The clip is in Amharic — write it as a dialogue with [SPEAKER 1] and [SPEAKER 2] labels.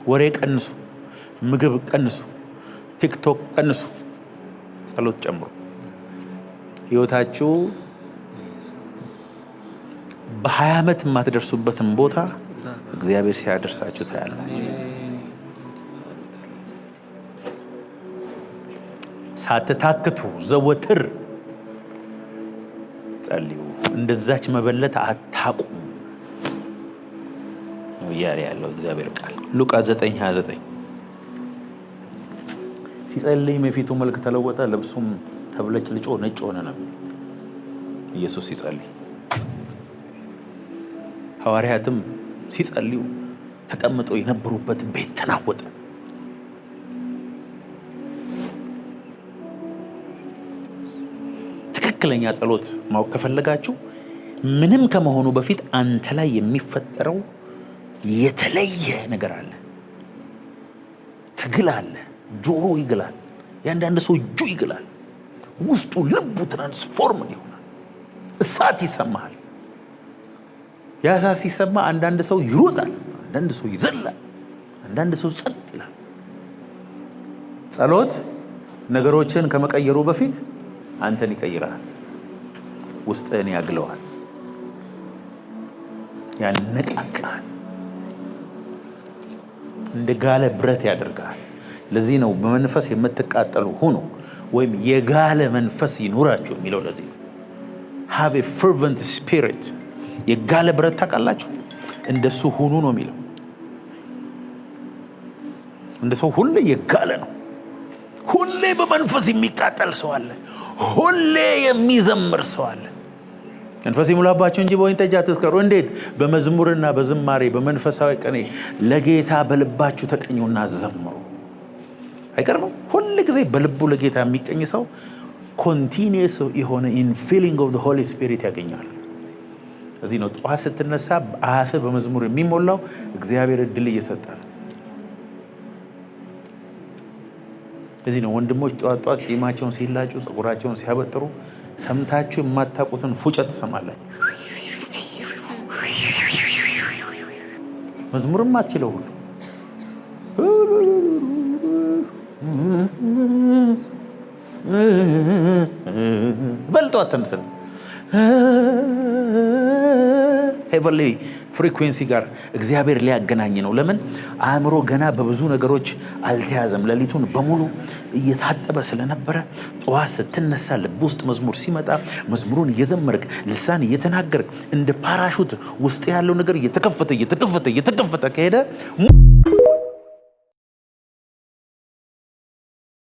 [SPEAKER 1] ወሬ ቀንሱ፣ ምግብ ቀንሱ፣ ቲክቶክ ቀንሱ፣ ጸሎት ጨምሩ። ህይወታችሁ በ20 ዓመት የማትደርሱበትን ቦታ እግዚአብሔር ሲያደርሳችሁ ታያለ። ሳትታክቱ ዘወትር ጸልዩ፣ እንደዛች መበለት አታቁም ነው እያለ ያለው እግዚአብሔር ቃል። ሉቃስ 9:29 ሲጸልይ የፊቱ መልክ ተለወጠ፣ ልብሱም ተብለጭልጮ ነጭ ሆነ ነው ኢየሱስ ሲጸልይ። ሐዋርያትም ሲጸልዩ ተቀምጦ የነበሩበት ቤት ተናወጠ። ትክክለኛ ጸሎት ማወቅ ከፈለጋችሁ ምንም ከመሆኑ በፊት አንተ ላይ የሚፈጠረው የተለየ ነገር አለ። ትግል አለ። ጆሮ ይግላል፣ ያንዳንድ ሰው እጁ ይግላል፣ ውስጡ ልቡ ትራንስፎርም ይሆናል። እሳት ይሰማል። ያ እሳት ሲሰማ አንዳንድ ሰው ይሮጣል፣ አንዳንድ ሰው ይዘላል፣ አንዳንድ ሰው ጸጥ ይላል። ጸሎት ነገሮችን ከመቀየሩ በፊት አንተን ይቀይራል፣ ውስጥህን ያግለዋል፣ ያነቃቃል፣ እንደ ጋለ ብረት ያደርጋል። ለዚህ ነው በመንፈስ የምትቃጠሉ ሁኑ ወይም የጋለ መንፈስ ይኑራችሁ የሚለው። ለዚህ ነው have a fervent spirit። የጋለ ብረት ታውቃላችሁ፣ እንደሱ ሁኑ ነው የሚለው። እንደ ሰው ሁሌ የጋለ ነው። ሁሌ በመንፈስ የሚቃጠል ሰው አለ፣ ሁሌ የሚዘምር ሰው አለ። መንፈስ ይሙላባችሁ እንጂ በወይን ጠጅ አትስከሩ። እንዴት? በመዝሙርና በዝማሬ በመንፈሳዊ ቅኔ ለጌታ በልባችሁ ተቀኙና ዘምሩ። አይቀርም። ሁሉ ጊዜ በልቡ ለጌታ የሚቀኝ ሰው ኮንቲኒየስ የሆነ ኢንፊሊንግ ኦፍ ዘ ሆሊ ስፒሪት ያገኛል። እዚህ ነው ጠዋት ስትነሳ አፍ በመዝሙር የሚሞላው እግዚአብሔር እድል እየሰጠ ነው። እዚህ ነው ወንድሞች ጧት ጺማቸውን ሲላጩ ጸጉራቸውን ሲያበጥሩ ሰምታችሁ የማታውቁትን ፉጨት ትሰማላችሁ። መዝሙርም አትችለው ሁሉ በልጦ አተንሰል ሄቨንሊ ፍሪኩዌንሲ ጋር እግዚአብሔር ሊያገናኝ ነው። ለምን? አእምሮ ገና በብዙ ነገሮች አልተያዘም። ሌሊቱን በሙሉ እየታጠበ ስለነበረ ጠዋት ስትነሳ ልብ ውስጥ መዝሙር ሲመጣ መዝሙሩን እየዘመርክ ልሳን እየተናገርክ እንደ ፓራሹት ውስጥ ያለው ነገር እየተከፈተ ከሄደ